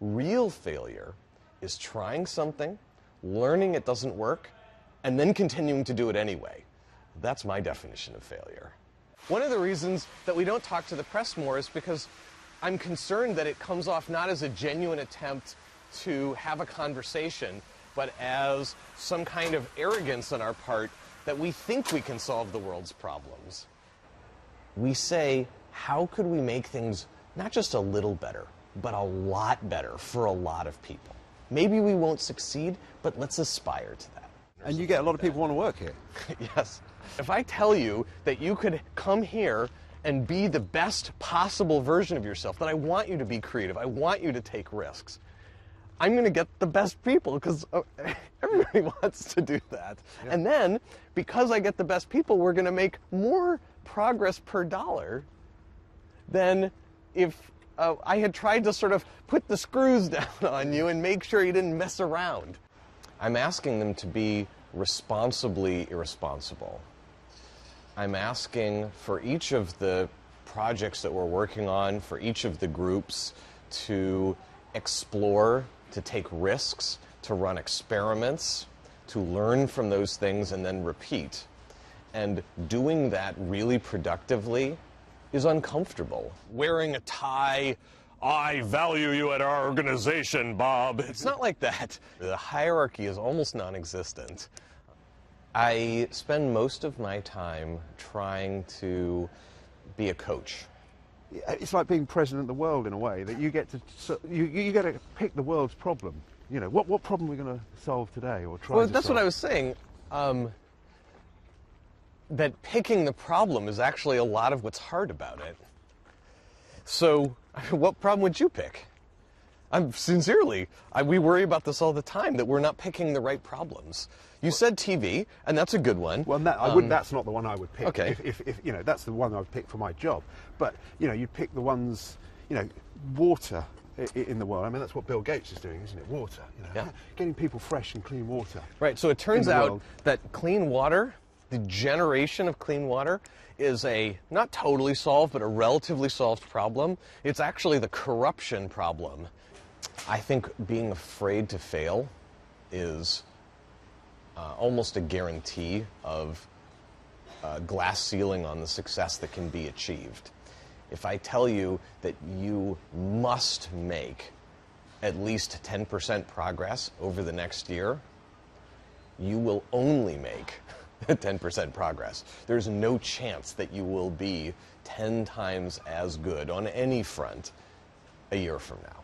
Real failure is trying something, learning it doesn't work, and then continuing to do it anyway. That's my definition of failure. One of the reasons that we don't talk to the press more is because I'm concerned that it comes off not as a genuine attempt to have a conversation, but as some kind of arrogance on our part that we think we can solve the world's problems. We say, how could we make things not just a little better, but a lot better for a lot of people? Maybe we won't succeed, but let's aspire to that. And you get a lot of people want to work here. Yes. If I tell you that you could come here and be the best possible version of yourself, that I want you to be creative, I want you to take risks, I'm going to get the best people because everybody wants to do that. Yeah. And then, because I get the best people, we're going to make more progress per dollar than if I had tried to sort of put the screws down on you and make sure you didn't mess around. I'm asking them to be responsibly irresponsible. I'm asking for each of the projects that we're working on, for each of the groups to explore, to take risks, to run experiments, to learn from those things and then repeat. And doing that really productively is uncomfortable. Wearing a tie, I value you at our organization, Bob. It's not like that. The hierarchy is almost non-existent. I spend most of my time trying to be a coach. It's like being president of the world in a way, that you get to you get to pick the world's problem. You know, what problem are we going to solve today or try to solve? Well, that's what I was saying. That picking the problem is actually a lot of what's hard about it. So, what problem would you pick? We worry about this all the time, that we're not picking the right problems. You said TV, and that's a good one. Well, that's not the one I would pick. Okay. If you know, that's the one I would pick for my job. But you know, you'd pick the ones, you know, water in the world. I mean, that's what Bill Gates is doing, isn't it? Water. You know, yeah. Getting people fresh and clean water. Right. So it turns out that clean water, the generation of clean water, is a not totally solved, but a relatively solved problem. It's actually the corruption problem. I think being afraid to fail is almost a guarantee of a glass ceiling on the success that can be achieved. If I tell you that you must make at least 10% progress over the next year, you will only make 10% progress. There's no chance that you will be 10 times as good on any front a year from now.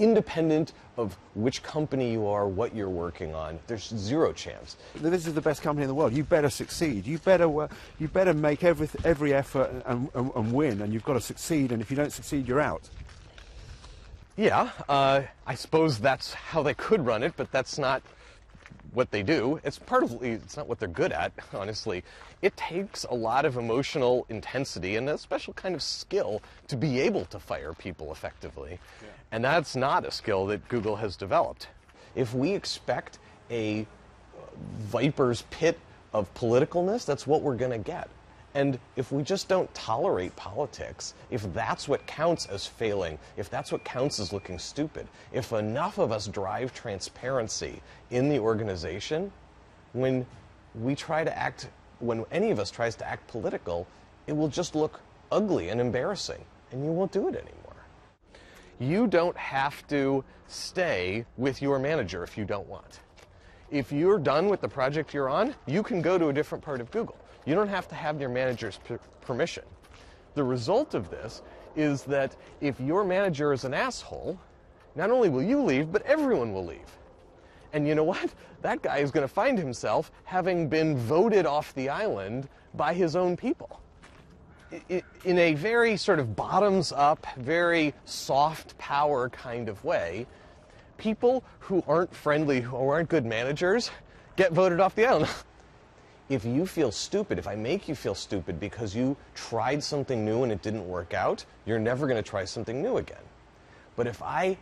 Independent of which company you are, what you're working on, there's zero chance. This is the best company in the world. You better succeed. You better make every effort and win, and you've got to succeed, and if you don't succeed, you're out. Yeah, I suppose that's how they could run it, but that's not what they do. It's not what they're good at, honestly. It takes a lot of emotional intensity and a special kind of skill to be able to fire people effectively. Yeah. And that's not a skill that Google has developed. If we expect a viper's pit of politicalness, that's what we're going to get. And if we just don't tolerate politics, if that's what counts as failing, if that's what counts as looking stupid, if enough of us drive transparency in the organization, when any of us tries to act political, it will just look ugly and embarrassing, and you won't do it anymore. You don't have to stay with your manager if you don't want. If you're done with the project you're on, you can go to a different part of Google. You don't have to have your manager's permission. The result of this is that if your manager is an asshole, not only will you leave, but everyone will leave. And you know what? That guy is going to find himself having been voted off the island by his own people. In a very sort of bottoms-up, very soft power kind of way, people who aren't friendly, who aren't good managers, get voted off the island. If you feel stupid, if I make you feel stupid because you tried something new and it didn't work out, you're never going to try something new again. But if I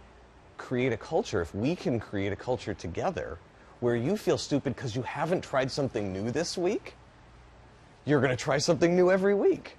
create a culture, if we can create a culture together where you feel stupid because you haven't tried something new this week, you're going to try something new every week.